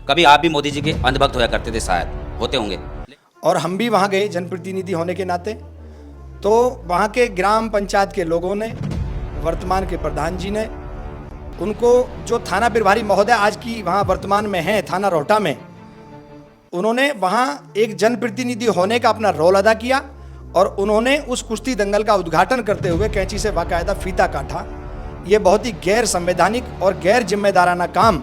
कभी आप भी मोदी जी के अंधभक्त होया करते थे, शायद होते होंगे। और हम भी वहाँ गए जनप्रतिनिधि होने के नाते, तो वहाँ के ग्राम पंचायत के लोगों ने, वर्तमान के प्रधान जी ने, उनको जो थाना प्रभारी महोदय आज की वहाँ वर्तमान में हैं थाना रोहटा में, उन्होंने वहाँ एक जनप्रतिनिधि होने का अपना रोल अदा किया और उन्होंने उस कुश्ती दंगल का उद्घाटन करते हुए कैंची से बाकायदा फीता काटा। ये बहुत ही गैर संवैधानिक और गैर जिम्मेदाराना काम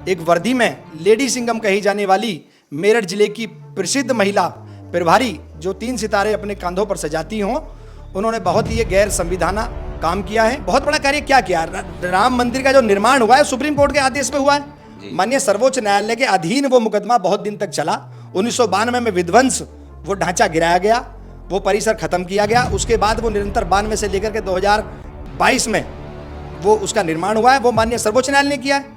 एक वर्दी में लेडी सिंघम कही जाने वाली मेरठ जिले की प्रसिद्ध महिला प्रभारी जो 3 सितारे अपने कंधों पर सजाती हों, उन्होंने बहुत ही ये गैर संविधाना काम किया है। बहुत बड़ा कार्य क्या किया? राम मंदिर का जो निर्माण हुआ है सुप्रीम कोर्ट के आदेश पे हुआ है। माननीय सर्वोच्च न्यायालय के अधीन वो मुकदमा बहुत दिन तक चला। 1992 में विध्वंस वो ढांचा गिराया गया, वो परिसर खत्म किया गया। उसके बाद वो निरंतर 92 से लेकर के 2022 में वो उसका निर्माण हुआ है। वो माननीय सर्वोच्च न्यायालय ने किया है।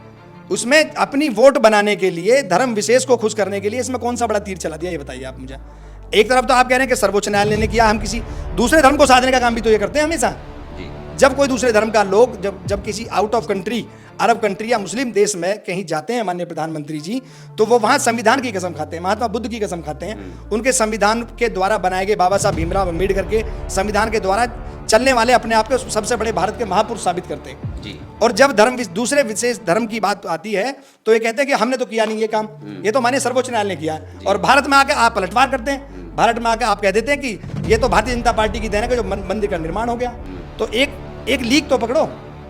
उसमें अपनी वोट बनाने के लिए, धर्म विशेष को खुश करने के लिए इसमें कौन सा बड़ा तीर चला दिया, ये बताइए आप मुझे। एक तरफ तो आप कह रहे हैं कि सर्वोच्च न्यायालय ने किया, हम किसी दूसरे धर्म को साधने का काम भी तो ये करते हैं हमेशा। जब कोई दूसरे धर्म का लोग जब किसी out of country, Arab country या मुस्लिम देश में कहीं जाते हैं माननीय प्रधानमंत्री जी, तो वो वहाँ संविधान की कसम खाते हैं, महात्मा बुद्ध की कसम खाते हैं, उनके संविधान के द्वारा बनाए गए बाबा साहब भीमराव अम्बेडकर के संविधान के द्वारा चलने वाले अपने आप को सबसे बड़े भारत के महापुरुष साबित करते हैं जी। और जब दूसरे विशेष धर्म की बात आती है तो ये कहते हैं कि हमने तो किया नहीं ये काम, ये तो माननीय सर्वोच्च न्यायालय ने किया है। और भारत में आकर आप पलटवार करते हैं, भारत में आकर आप कह देते हैं कि ये तो भारतीय जनता पार्टी की देन है कि जो मंदिर का निर्माण हो गया। तो एक लीक तो पकड़ो।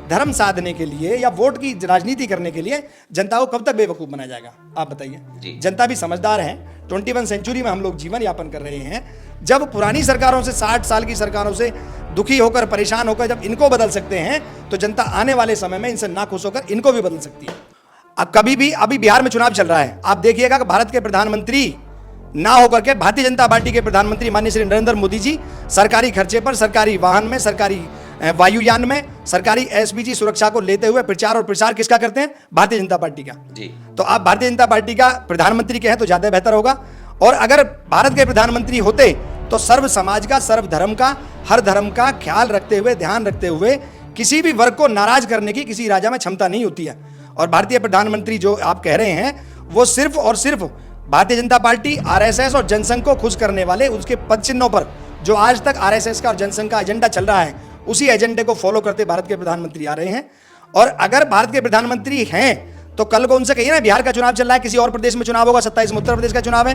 धर्म साधने के लिए या वोट की राजनीति करने के लिए जनता को कब तक बेवकूफ बनाया जाएगा, आप बताइए। जनता भी समझदार है। 21 सेंचुरी में हम लोग जीवन यापन कर रहे हैं। जब पुरानी सरकारों से, 60 साल की सरकारों से दुखी होकर, परेशान होकर जब इनको बदल सकते हैं, तो जनता आने वाले समय में इनसे नाखुश होकर इनको भी बदल सकती है। अब कभी भी, अभी बिहार में चुनाव चल रहा है, आप देखिएगा कि भारत के प्रधानमंत्री ना होकर के भारतीय जनता पार्टी के प्रधानमंत्री माननीय श्री नरेंद्र मोदी जी सरकारी खर्चे पर, सरकारी वाहन में, सरकारी वायुयान में, सरकारी एसपीजी सुरक्षा को लेते हुए प्रचार और प्रसार किसका करते हैं? भारतीय जनता पार्टी का जी। तो आप भारतीय जनता पार्टी का प्रधानमंत्री के हैं तो ज्यादा बेहतर होगा। और अगर भारत के प्रधानमंत्री होते तो सर्व समाज का, सर्व धर्म का, हर धर्म का ख्याल रखते हुए, ध्यान रखते हुए किसी भी वर्ग को नाराज करने की किसी राजा में क्षमता नहीं होती है। और भारतीय प्रधानमंत्री जो आप कह रहे हैं वो सिर्फ और सिर्फ भारतीय जनता पार्टी, आरएसएस और जनसंघ को खुश करने वाले उसके पद चिन्हों पर जो आज तक आरएसएस का और जनसंघ का एजेंडा चल रहा है, उसी एजेंडे को फॉलो करते भारत के प्रधानमंत्री आ रहे हैं। और अगर भारत के प्रधानमंत्री हैं तो कल को उनसे कहिए ना, बिहार का चुनाव चल रहा है, किसी और प्रदेश में चुनाव होगा, 27 में उत्तर प्रदेश का चुनाव है,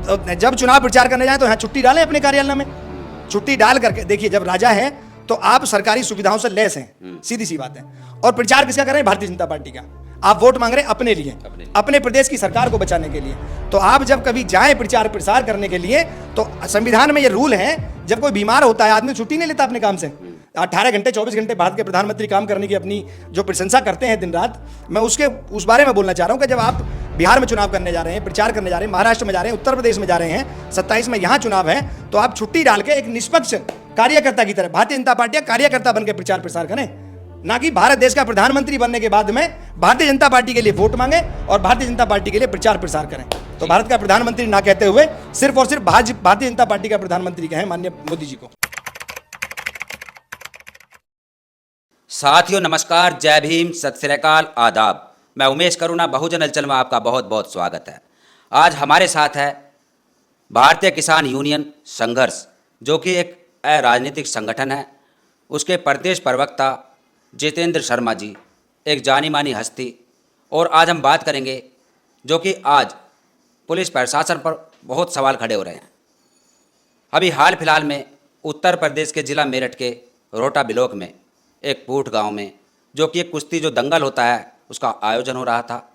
तो जब चुनाव प्रचार करने जाए तो यहाँ छुट्टी डालें अपने कार्यालय में। छुट्टी डाल करके देखिए, जब राजा है तो आप सरकारी सुविधाओं से लैस हैं, सीधी सी बात है। और प्रचार किसका कर रहे हैं? भारतीय जनता पार्टी का। आप वोट मांग रहे हैं अपने लिए, अपने प्रदेश की सरकार को बचाने के लिए। तो आप जब कभी जाएं प्रचार प्रसार करने के लिए, तो संविधान में ये रूल है, जब कोई बीमार होता है आदमी छुट्टी नहीं लेता अपने काम से। 18 घंटे 24 घंटे भारत के प्रधानमंत्री काम करने की अपनी जो प्रशंसा करते हैं दिन रात, मैं उस बारे में बोलना चाह रहा हूं कि जब आप बिहार में चुनाव करने जा रहे हैं, प्रचार करने जा रहे हैं, महाराष्ट्र में जा रहे हैं, उत्तर प्रदेश में जा रहे हैं, 27 में यहाँ चुनाव है, तो आप छुट्टी डाल के एक निष्पक्ष कार्यकर्ता की तरह भारतीय जनता पार्टी का कार्यकर्ता बनकर प्रचार प्रसार करें, ना कि भारत देश का प्रधानमंत्री बनने के बाद में भारतीय जनता पार्टी के लिए वोट मांगे और भारतीय जनता पार्टी के लिए प्रचार प्रसार करें। तो भारत का प्रधानमंत्री ना कहते हुए सिर्फ और सिर्फ भारतीय जनता पार्टी का प्रधानमंत्री कहें माननीय मोदी जी को। साथियों नमस्कार, जय भीम, सत श्री अकाल, आदाब। मैं उमेश करुणा, बहुजन हलचल में आपका बहुत बहुत स्वागत है। आज हमारे साथ है भारतीय किसान यूनियन संघर्ष, जो कि एक अराजनीतिक संगठन है। उसके प्रदेश प्रवक्ता जितेंद्र शर्मा जी, एक जानी मानी हस्ती। और आज हम बात करेंगे जो कि आज पुलिस प्रशासन पर बहुत सवाल खड़े हो रहे हैं। अभी हाल फिलहाल में उत्तर प्रदेश के ज़िला मेरठ के रोहटा ब्लॉक में एक पूठ गांव में, जो कि एक कुश्ती जो दंगल होता है उसका आयोजन हो रहा था,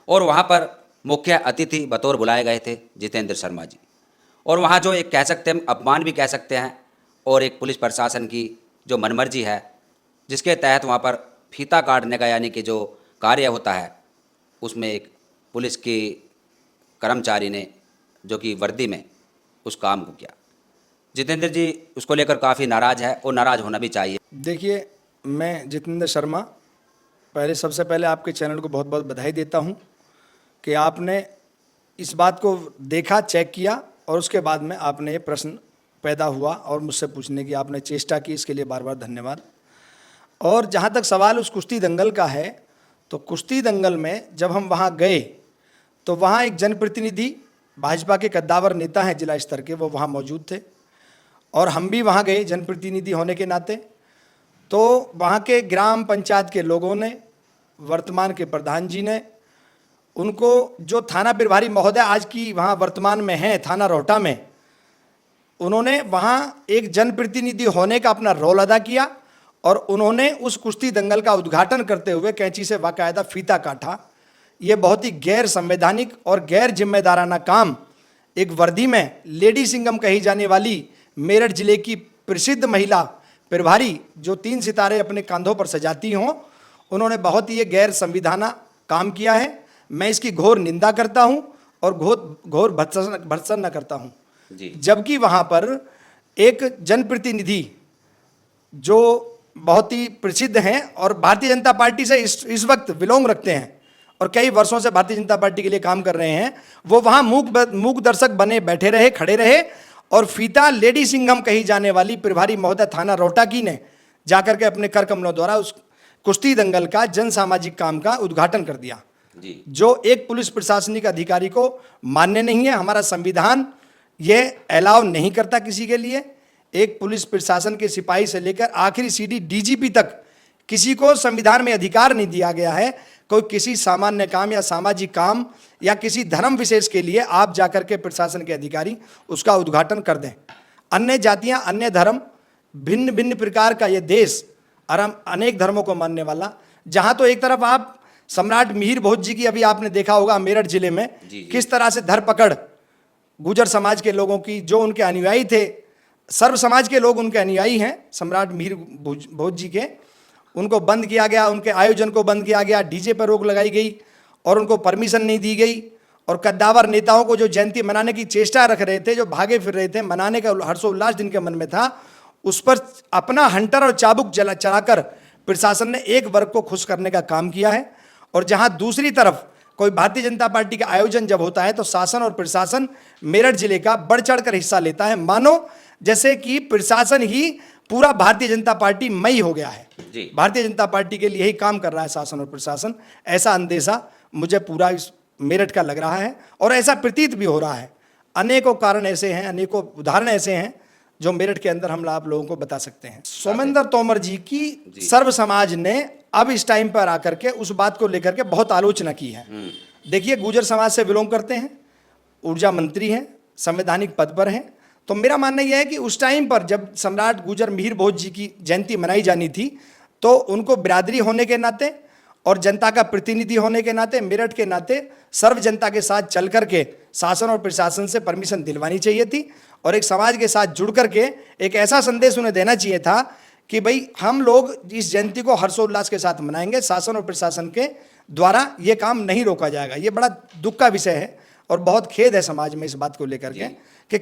और वहां पर मुख्य अतिथि बतौर बुलाए गए थे जितेंद्र शर्मा जी। और वहां जो एक कह सकते हैं, अपमान भी कह सकते हैं, और एक पुलिस प्रशासन की जो मनमर्जी है, जिसके तहत वहां पर फीता काटने का यानी कि जो कार्य होता है, उसमें एक पुलिस की कर्मचारी ने जो कि वर्दी में उस काम को किया। जितेंद्र जी उसको लेकर काफ़ी नाराज़ है और नाराज़ होना भी चाहिए। देखिए, मैं जितेंद्र शर्मा सबसे पहले आपके चैनल को बहुत बहुत बधाई देता हूं कि आपने इस बात को देखा, चेक किया, और उसके बाद में आपने ये प्रश्न पैदा हुआ और मुझसे पूछने की आपने चेष्टा की, इसके लिए बार बार धन्यवाद। और जहाँ तक सवाल उस कुश्ती दंगल का है, तो कुश्ती दंगल में जब हम वहाँ गए तो वहाँ एक जनप्रतिनिधि भाजपा के कद्दावर नेता हैं जिला स्तर के, वो वहाँ मौजूद थे और हम भी वहाँ गए जनप्रतिनिधि होने के नाते। तो वहाँ के ग्राम पंचायत के लोगों ने, वर्तमान के प्रधान जी ने, उनको जो थाना प्रभारी महोदय आज की वहाँ वर्तमान में हैं थाना रोहटा में, उन्होंने वहाँ एक जनप्रतिनिधि होने का अपना रोल अदा किया और उन्होंने उस कुश्ती दंगल का उद्घाटन करते हुए कैंची से बाकायदा फीता काटा। ये बहुत ही गैर संवैधानिक और गैर जिम्मेदाराना काम एक वर्दी में लेडी सिंघम कही जाने वाली मेरठ जिले की प्रसिद्ध महिला प्रभारी जो 3 सितारे अपने कंधों पर सजाती हों, उन्होंने बहुत ही ये गैर संविधाना काम किया है। मैं इसकी घोर निंदा करता हूं और घोर भर्त्सना करता हूं। जबकि वहां पर एक जनप्रतिनिधि जो बहुत ही प्रसिद्ध हैं और भारतीय जनता पार्टी से इस वक्त विलोम रखते हैं और कई वर्षों से भारतीय जनता पार्टी के लिए काम कर रहे हैं, वो वहां मूक दर्शक बने बैठे रहे, खड़े रहे और फीता लेडी सिंघम कही जाने वाली प्रभारी महोदय थाना रोहटा की ने जाकर के अपने कर कमलों द्वारा उस कुश्ती दंगल का जन सामाजिक काम का उद्घाटन कर दिया जी। जो एक पुलिस प्रशासनिक अधिकारी को मान्य नहीं है। हमारा संविधान ये अलाउ नहीं करता किसी के लिए। एक पुलिस प्रशासन के सिपाही से लेकर आखिरी सीडी डीजीपी तक किसी को संविधान में अधिकार नहीं दिया गया है कोई किसी सामान्य काम या सामाजिक काम या किसी धर्म विशेष के लिए आप जाकर के प्रशासन के अधिकारी उसका उद्घाटन कर दें। अन्य जातियां, अन्य धर्म, भिन्न भिन्न प्रकार का ये देश और अनेक धर्मों को मानने वाला, जहां तो एक तरफ आप सम्राट मिहिर भोज जी की अभी आपने देखा होगा मेरठ जिले में किस तरह से धरपकड़ गुजर समाज के लोगों की, जो उनके अनुयायी थे, सर्व समाज के लोग उनके अनुयायी हैं सम्राट मिहिर भोज जी के, उनको बंद किया गया, उनके आयोजन को बंद किया गया, डीजे पर रोक लगाई गई और उनको परमिशन नहीं दी गई। और कद्दावर नेताओं को जो जयंती मनाने की चेष्टा रख रहे थे, जो भागे फिर रहे थे, मनाने का हर्षोल्लास जिनके मन में था, उस पर अपना हंटर और चाबुक चलाकर प्रशासन ने एक वर्ग को खुश करने का काम किया है। और जहां दूसरी तरफ कोई भारतीय जनता पार्टी का आयोजन जब होता है तो शासन और प्रशासन मेरठ जिले का बढ़ चढ़ कर हिस्सा लेता है, मानो जैसे कि प्रशासन ही पूरा भारतीय जनता पार्टी मई हो गया है, भारतीय जनता पार्टी के लिए ही काम कर रहा है शासन और प्रशासन। ऐसा अंदेशा मुझे पूरा इस मेरठ का लग रहा है और ऐसा प्रतीत भी हो रहा है। अनेकों कारण ऐसे हैं, अनेकों उदाहरण ऐसे हैं जो मेरठ के अंदर हम आप लोगों को बता सकते हैं। सोमेंद्र तोमर जी की सर्व समाज ने अब इस टाइम पर आकर के उस बात को लेकर के बहुत आलोचना की है। देखिए, गुर्जर समाज से बिलोंग करते हैं, ऊर्जा मंत्री हैं, संवैधानिक पद पर हैं, तो मेरा मानना यह है कि उस टाइम पर जब सम्राट गुर्जर मिहिर भोज जी की जयंती मनाई जानी थी तो उनको बिरादरी होने के नाते और जनता का प्रतिनिधि होने के नाते, मेरठ के नाते सर्व जनता के साथ चल करके शासन और प्रशासन से परमिशन दिलवानी चाहिए थी और एक समाज के साथ जुड़ करके एक ऐसा संदेश उन्हें देना चाहिए था कि भाई हम लोग इस जयंती को हर्षोल्लास के साथ मनाएंगे, शासन और प्रशासन के द्वारा ये काम नहीं रोका जाएगा। ये बड़ा दुख का विषय है और बहुत खेद है समाज में इस बात को लेकर के कि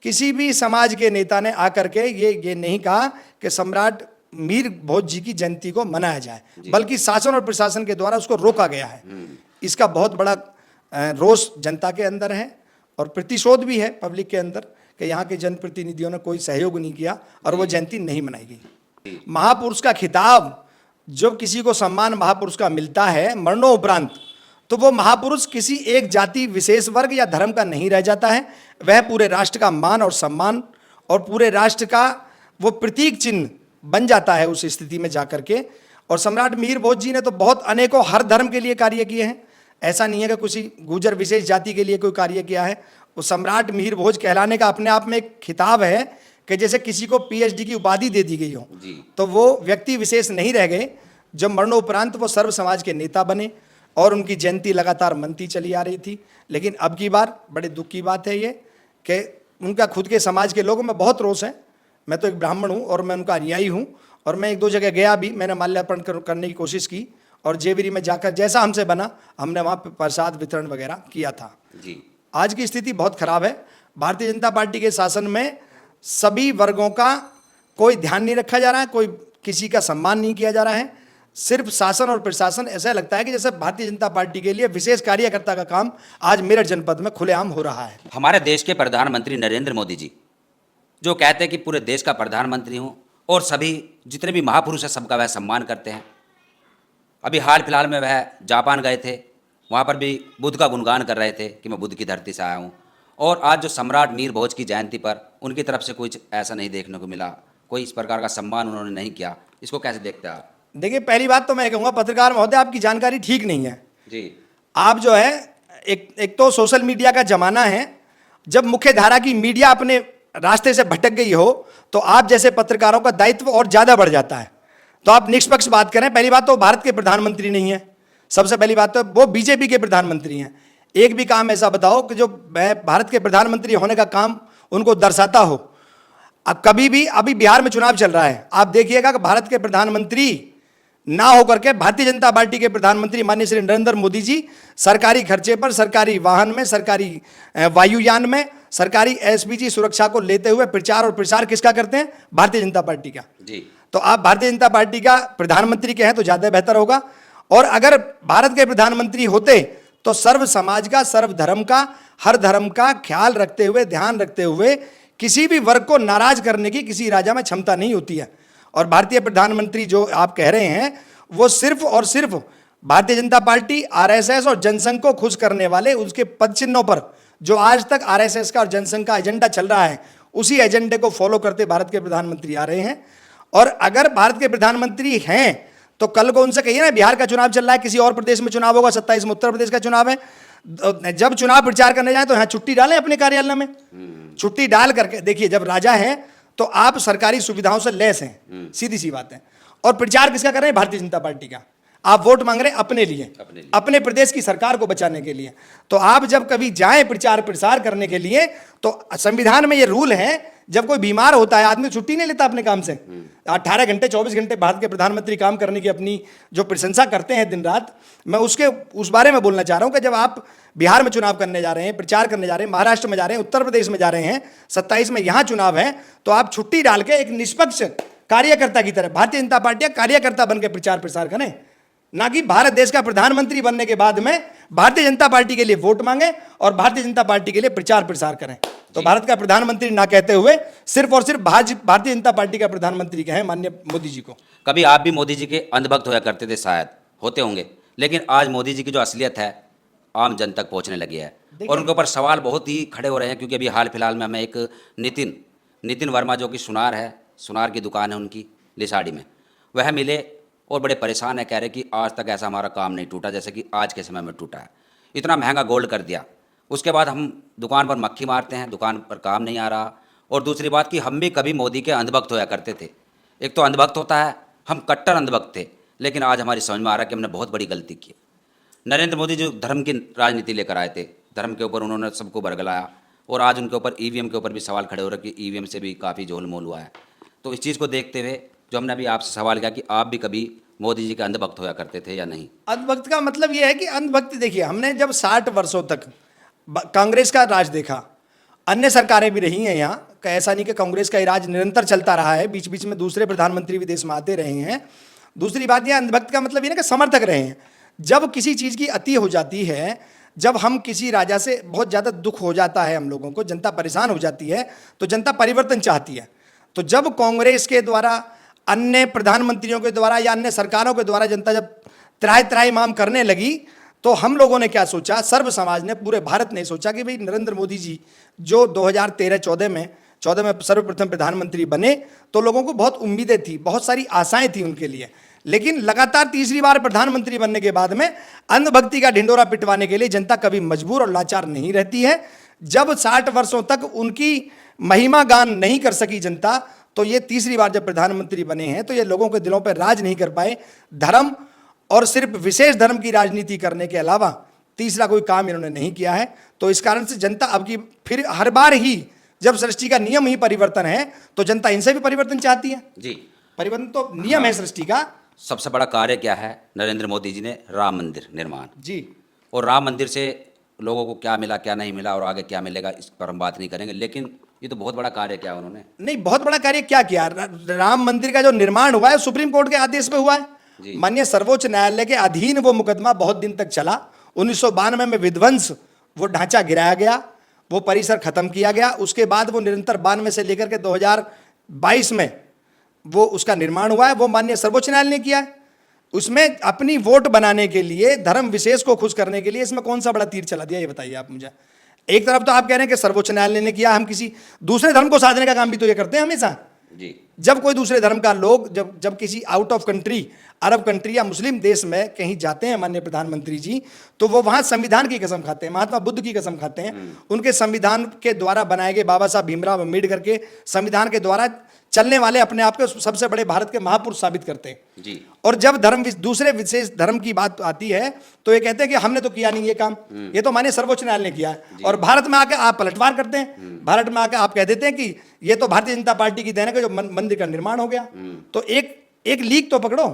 किसी भी समाज के नेता ने आकर के ये नहीं कहा कि सम्राट मिहिर भोज जी की जयंती को मनाया जाए, बल्कि शासन और प्रशासन के द्वारा उसको रोका गया है। इसका बहुत बड़ा रोष जनता के अंदर है और प्रतिशोध भी है पब्लिक के अंदर कि यहाँ के जनप्रतिनिधियों ने कोई सहयोग नहीं किया और वो जयंती नहीं मनाई गई। महापुरुष का खिताब जब किसी को सम्मान महापुरुष का मिलता है मरणोपरांत, तो वो महापुरुष किसी एक जाति, विशेष वर्ग या धर्म का नहीं रह जाता है, वह पूरे राष्ट्र का मान और सम्मान और पूरे राष्ट्र का वो प्रतीक चिन्ह बन जाता है उस स्थिति में जाकर के। और सम्राट मिहिर भोज जी ने तो बहुत अनेकों हर धर्म के लिए कार्य किए हैं, ऐसा नहीं है कि किसी गुर्जर विशेष जाति के लिए कोई कार्य किया है। वो सम्राट मिहिर भोज कहलाने का अपने आप में एक खिताब है कि जैसे किसी को पीएचडी की उपाधि दे दी गई हो, तो वो व्यक्ति विशेष नहीं रह गए। जब मरणोपरांत वो सर्व समाज के नेता बने और उनकी जयंती लगातार मनती चली आ रही थी। लेकिन अब की बार बड़े दुख की बात है ये कि उनका खुद के समाज के लोगों में बहुत रोष है। मैं तो एक ब्राह्मण हूँ और मैं उनका अनुयायी हूँ और मैं 1-2 जगह गया भी, मैंने माल्यार्पण करने की कोशिश की और जेवरी में जाकर जैसा हमसे बना हमने वहाँ प्रसाद वितरण वगैरह किया था। आज की स्थिति बहुत खराब है। भारतीय जनता पार्टी के शासन में सभी वर्गों का कोई ध्यान नहीं रखा जा रहा है, कोई किसी का सम्मान नहीं किया जा रहा है। सिर्फ शासन और प्रशासन, ऐसा लगता है कि जैसे भारतीय जनता पार्टी के लिए विशेष कार्यकर्ता का काम आज मेरठ जनपद में खुलेआम हो रहा है। हमारे देश के प्रधानमंत्री नरेंद्र मोदी जी जो कहते हैं कि पूरे देश का प्रधानमंत्री हूँ और सभी जितने भी महापुरुष हैं सबका वह सम्मान करते हैं। अभी हाल फिलहाल में वह जापान गए थे वहाँ पर भी बुद्ध का गुणगान कर रहे थे कि मैं बुद्ध की धरती से आया हूँ। और आज जो सम्राट नीर भोज की जयंती पर उनकी तरफ से कुछ ऐसा नहीं देखने को मिला, कोई इस प्रकार का सम्मान उन्होंने नहीं किया। इसको कैसे देखते हैं आप? देखिए, पहली बात तो मैं कहूँगा पत्रकार महोदय, आपकी जानकारी ठीक नहीं है। जी। आप जो है, एक तो सोशल मीडिया का जमाना है, जब मुख्य धारा की मीडिया अपने रास्ते से भटक गई हो तो आप जैसे पत्रकारों का दायित्व और ज़्यादा बढ़ जाता है। तो आप निष्पक्ष बात करें। पहली बात तो भारत के प्रधानमंत्री नहीं है, सबसे पहली बात तो वो बीजेपी के प्रधानमंत्री हैं। एक भी काम ऐसा बताओ कि जो भारत के प्रधानमंत्री होने का काम उनको दर्शाता हो। अब कभी भी, अभी बिहार में चुनाव चल रहा है, आप देखिएगा कि भारत के प्रधानमंत्री ना होकर के भारतीय जनता पार्टी के प्रधानमंत्री माननीय श्री नरेंद्र मोदी जी सरकारी खर्चे पर, सरकारी वाहन में, सरकारी वायुयान में, सरकारी एसपीजी सुरक्षा को लेते हुए प्रचार और प्रसार किसका करते हैं? भारतीय जनता पार्टी का। जी। तो आप भारतीय जनता पार्टी का प्रधानमंत्री के हैं तो ज़्यादा बेहतर होगा। और अगर भारत के प्रधानमंत्री होते तो सर्व समाज का, सर्व धर्म का, हर धर्म का ख्याल रखते हुए, ध्यान रखते हुए किसी भी वर्ग को नाराज करने की किसी राजा में क्षमता नहीं होती है। और भारतीय प्रधानमंत्री जो आप कह रहे हैं वो सिर्फ और सिर्फ भारतीय जनता पार्टी, आरएसएस और जनसंघ को खुश करने वाले उसके पद चिन्हों पर जो आज तक आरएसएस का और जनसंघ का एजेंडा चल रहा है, उसी एजेंडे को फॉलो करते भारत के प्रधानमंत्री आ रहे हैं। और अगर भारत के प्रधानमंत्री हैं तो कल को उनसे कहिए ना, बिहार का चुनाव चल रहा है, किसी और प्रदेश में चुनाव होगा, 27 में उत्तर प्रदेश का चुनाव है, जब चुनाव प्रचार करने जाए तो यहाँ छुट्टी डालें अपने कार्यालय में। छुट्टी डाल करके देखिए, जब राजा है तो आप सरकारी सुविधाओं से लैस हैं, सीधी सी बात है। और प्रचार किसका कर रहे हैं? भारतीय जनता पार्टी का। आप वोट मांग रहे हैं अपने लिए, अपने प्रदेश की सरकार को बचाने के लिए। तो आप जब कभी जाएं प्रचार प्रसार करने के लिए तो संविधान में ये रूल है, जब कोई बीमार होता है आदमी छुट्टी नहीं लेता अपने काम से। 18 घंटे 24 घंटे भारत के प्रधानमंत्री काम करने की अपनी जो प्रशंसा करते हैं दिन रात, मैं उस बारे में बोलना चाह रहा हूं कि जब आप बिहार में चुनाव करने जा रहे हैं, प्रचार करने जा रहे हैं, महाराष्ट्र में जा रहे हैं, उत्तर प्रदेश में जा रहे हैं, 27 में यहां चुनाव है, तो आप छुट्टी डाल के एक निष्पक्ष कार्यकर्ता की तरह भारतीय जनता पार्टी का कार्यकर्ता बनकर प्रचार प्रसार करें, ना कि भारत देश का प्रधानमंत्री बनने के बाद में भारतीय जनता पार्टी के लिए वोट मांगे और भारतीय जनता पार्टी के लिए प्रचार प्रसार करें। तो भारत का प्रधानमंत्री ना कहते हुए सिर्फ और सिर्फ भारतीय जनता पार्टी का प्रधानमंत्री कहें माननीय मोदी जी को। कभी आप भी मोदी जी के अंधभक्त होया करते थे, शायद होते होंगे, लेकिन आज मोदी जी की जो असलियत है आम जन तक पहुंचने लगी है और उनके ऊपर सवाल बहुत ही खड़े हो रहे हैं। क्योंकि अभी हाल फिलहाल में हमें एक नितिन वर्मा, जो कि सुनार है, सुनार की दुकान है उनकी लिसाड़ी में, वह मिले और बड़े परेशान है, कह रहे कि आज तक ऐसा हमारा काम नहीं टूटा जैसे कि आज के समय में टूटा है। इतना महंगा गोल्ड कर दिया, उसके बाद हम दुकान पर मक्खी मारते हैं, दुकान पर काम नहीं आ रहा। और दूसरी बात कि हम भी कभी मोदी के अंधभक्त होया करते थे। एक तो अंधभक्त होता है, हम कट्टर अंधभक्त थे, लेकिन आज हमारी समझ में आ रहा है कि हमने बहुत बड़ी गलती की। नरेंद्र मोदी जो धर्म की राजनीति लेकर आए थे, धर्म के ऊपर उन्होंने सबको बरगलाया और आज उनके ऊपर ईवीएम के ऊपर भी सवाल खड़े हो रहे कि ईवीएम से भी काफ़ी झोलमोल हुआ है। तो इस चीज़ को देखते हुए जो हमने अभी आपसे सवाल किया कि आप भी कभी मोदी जी के अंधभक्त होया करते थे या नहीं? अंधभक्त का मतलब यह है कि अंधभक्त, देखिए हमने जब 60 वर्षों तक कांग्रेस का राज देखा, अन्य सरकारें भी रही हैं यहाँ, ऐसा नहीं कि कांग्रेस का राज निरंतर चलता रहा है, बीच बीच में दूसरे प्रधानमंत्री भी देश में आते रहे हैं। दूसरी बात यह, अंधभक्त का मतलब ये ना कि समर्थक रहे हैं। जब किसी चीज़ की अति हो जाती है, जब हम किसी राजा से बहुत ज़्यादा दुख हो जाता है, हम लोगों को, जनता परेशान हो जाती है, तो जनता परिवर्तन चाहती है। तो जब कांग्रेस के द्वारा, अन्य प्रधानमंत्रियों के द्वारा या अन्य सरकारों के द्वारा जनता जब त्राही माम करने लगी, तो हम लोगों ने क्या सोचा, सर्व समाज ने, पूरे भारत ने सोचा कि भाई नरेंद्र मोदी जी जो 2013-14 में सर्वप्रथम प्रधानमंत्री बने, तो लोगों को बहुत उम्मीदें थी, बहुत सारी आशाएं थी उनके लिए। लेकिन लगातार तीसरी बार प्रधानमंत्री बनने के बाद में अंधभक्ति का ढिंडोरा पिटवाने के लिए जनता कभी मजबूर और लाचार नहीं रहती है। जब 60 वर्षों तक उनकी महिमा गान नहीं कर सकी जनता, तो ये तीसरी बार जब प्रधानमंत्री बने हैं तो ये लोगों के दिलों पर राज नहीं कर पाए। धर्म और सिर्फ विशेष धर्म की राजनीति करने के अलावा तीसरा कोई काम इन्होंने नहीं किया है। तो इस कारण से जनता अब की फिर हर बार ही जब सृष्टि का नियम ही परिवर्तन है, तो जनता इनसे भी परिवर्तन चाहती है। जी, परिवर्तन तो नियम है सृष्टि का। सबसे बड़ा कार्य क्या है नरेंद्र मोदी जी ने? राम मंदिर निर्माण। जी, और राम मंदिर से लोगों को क्या मिला, क्या नहीं मिला और आगे क्या मिलेगा, इस पर हम बात नहीं करेंगे, लेकिन ये तो बहुत बड़ा कार्य किया उन्होंने। नहीं, बहुत बड़ा कार्य क्या किया? राम मंदिर का जो निर्माण हुआ है सुप्रीम कोर्ट के आदेश पे हुआ है। माननीय सर्वोच्च न्यायालय के अधीन वो मुकदमा बहुत दिन तक चला। 1992 में विध्वंस, वो ढांचा गिराया गया, वो परिसर खत्म किया गया। उसके बाद वो निरंतर 92 से लेकर के 2022 में वो उसका निर्माण हुआ है, वो माननीय सर्वोच्च न्यायालय ने किया है। उसमें अपनी वोट बनाने के लिए, धर्म विशेष को खुश करने के लिए इसमें कौन सा बड़ा तीर चला दिया, ये बताइए आप मुझे। एक तरफ तो आप कह रहे हैं कि सर्वोच्च न्यायालय ने किया, हम किसी दूसरे धर्म को साधने का काम भी तो ये करते हैं हमेशा जी। जब कोई दूसरे धर्म का लोग जब किसी out of country, Arab country या मुस्लिम देश में कहीं जाते हैं माननीय प्रधानमंत्री जी, तो वो वहां संविधान की कसम खाते हैं, महात्मा बुद्ध की कसम खाते हैं, उनके संविधान के द्वारा बनाए गए, बाबा साहब भीमराव अम्बेडकर के संविधान के द्वारा चलने वाले अपने आप को सबसे बड़े भारत के महापुरुष साबित करते हैं जी। और जब दूसरे विशेष धर्म की बात आती है तो ये कहते हैं कि हमने तो किया नहीं ये काम, ये तो माने सर्वोच्च न्यायालय ने किया है। और भारत में आकर आप पलटवार करते हैं, भारत में आकर आप कह देते हैं कि ये तो भारतीय जनता पार्टी की देन है कि जो मंदिर का निर्माण हो गया। तो एक लीक तो पकड़ो,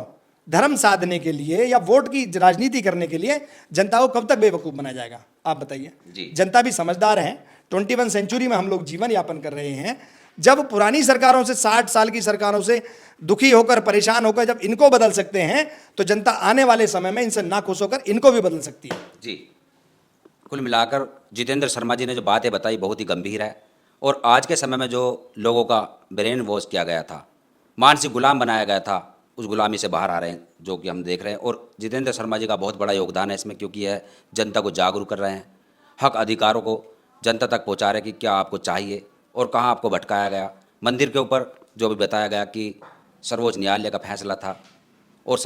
धर्म साधने के लिए या वोट की राजनीति करने के लिए जनता को कब तक बेवकूफ बनाया जाएगा, आप बताइए। जनता भी समझदार है, 21 सेंचुरी में हम लोग जीवन यापन कर रहे हैं। जब पुरानी सरकारों से, 60 साल की सरकारों से दुखी होकर, परेशान होकर जब इनको बदल सकते हैं, तो जनता आने वाले समय में इनसे नाखुश होकर इनको भी बदल सकती है। जी, कुल मिलाकर जितेंद्र शर्मा जी ने जो बातें बताई बहुत ही गंभीर है और आज के समय में जो लोगों का ब्रेन वॉश किया गया था, मानसिक गुलाम बनाया गया था, उस गुलामी से बाहर आ रहे हैं, जो कि हम देख रहे हैं। और जितेंद्र शर्मा जी का बहुत बड़ा योगदान है इसमें, क्योंकि यह जनता को जागरूक कर रहे हैं, हक अधिकारों को जनता तक पहुंचा रहे हैं कि क्या आपको चाहिए और कहाँ आपको भटकाया गया। मंदिर के ऊपर जो भी बताया गया कि सर्वोच्च न्यायालय का फैसला था, और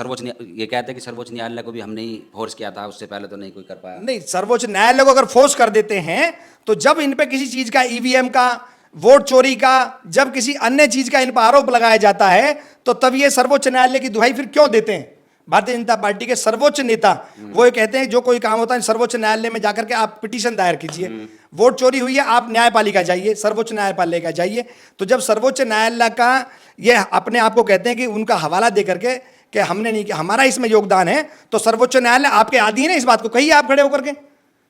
ये कहते हैं कि सर्वोच्च न्यायालय को भी हमने ही फोर्स किया था, उससे पहले तो नहीं कोई कर पाया। नहीं, सर्वोच्च न्यायालय को अगर फोर्स कर देते हैं तो जब इन पे किसी चीज का, ईवीएम का, वोट चोरी का, जब किसी अन्य चीज का इन पर आरोप लगाया जाता है, तो तब ये सर्वोच्च न्यायालय की दुहाई फिर क्यों देते हैं? भारतीय जनता पार्टी के सर्वोच्च नेता वो ये कहते हैं जो कोई काम होता है सर्वोच्च न्यायालय में जाकर के आप पिटीशन दायर कीजिए, वोट चोरी हुई है आप न्यायपालिका जाइए, सर्वोच्च न्यायपालिका जाइए। तो जब सर्वोच्च न्यायालय का ये अपने आप को कहते हैं कि उनका हवाला दे करके कि हमने नहीं किया, हमारा इसमें योगदान है, तो सर्वोच्च न्यायालय आपके अधीन है, इस बात को कहिए आप खड़े होकर के।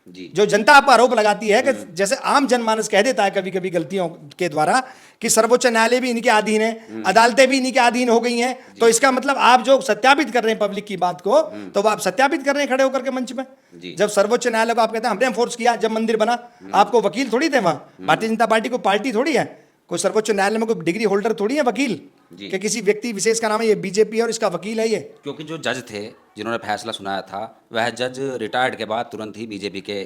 जी। जो जनता आप पर आरोप लगाती है कि जैसे आम जनमानस कह देता है कभी कभी गलतियों के द्वारा कि सर्वोच्च न्यायालय भी इनके अधीन है, अदालतें भी इनके अधीन हो गई हैं, तो इसका मतलब आप जो सत्यापित कर रहे हैं पब्लिक की बात को, तो वो आप सत्यापित कर रहे हैं खड़े होकर के मंच में। जब सर्वोच्च न्यायालय को आप कहते हैं हमने फोर्स किया, जब मंदिर बना आपको वकील थोड़ी थे वहां, भारतीय जनता पार्टी को पार्टी थोड़ी है, कोई सर्वोच्च न्यायालय में कोई डिग्री होल्डर थोड़ी है वकील कि किसी व्यक्ति विशेष का नाम है ये बीजेपी और इसका वकील है ये। क्योंकि जो जज थे जिन्होंने फैसला सुनाया था, वह जज रिटायर्ड के बाद तुरंत ही बीजेपी के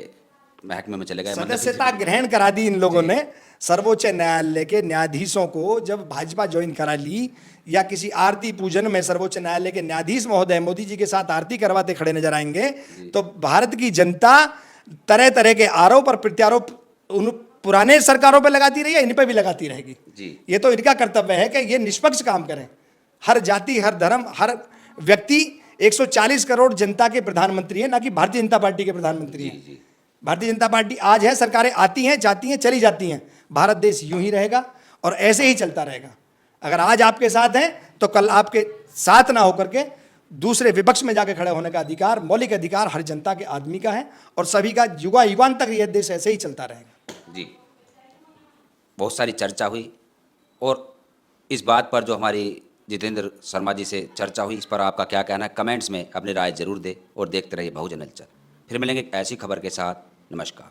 महकमे में चले गए, सदस्यता ग्रहण करा दी इन लोगों ने। सर्वोच्च न्यायालय के न्यायाधीशों को जब भाजपा ज्वाइन करा ली या किसी आरती पूजन में सर्वोच्च न्यायालय के न्यायाधीश महोदय मोदी जी के साथ आरती करवाते खड़े नजर आएंगे, तो भारत की जनता तरह तरह के आरोप और प्रत्यारोप उन पुराने सरकारों पर लगाती रही है, इन पर भी लगाती रहेगी जी। ये तो इनका कर्तव्य है कि ये निष्पक्ष काम करें। हर जाति, हर धर्म, हर व्यक्ति 140 करोड़ जनता के प्रधानमंत्री है, ना कि भारतीय जनता पार्टी के प्रधानमंत्री है। भारतीय जनता पार्टी आज है, सरकारें आती हैं, जाती हैं, चली जाती हैं, भारत देश यूं ही रहेगा और ऐसे ही चलता रहेगा। अगर आज आपके साथ हैं तो कल आपके साथ ना होकर के दूसरे विपक्ष में जाकर खड़े होने का अधिकार, मौलिक अधिकार हर जनता के आदमी का है और सभी का युगा युगान तक यह देश ऐसे ही चलता रहेगा जी। बहुत सारी चर्चा हुई और इस बात पर जो हमारी जितेंद्र शर्मा जी से चर्चा हुई, इस पर आपका क्या कहना है, कमेंट्स में अपनी राय जरूर दें और देखते रहिए बहुजन हलचल। फिर मिलेंगे एक ऐसी खबर के साथ। नमस्कार।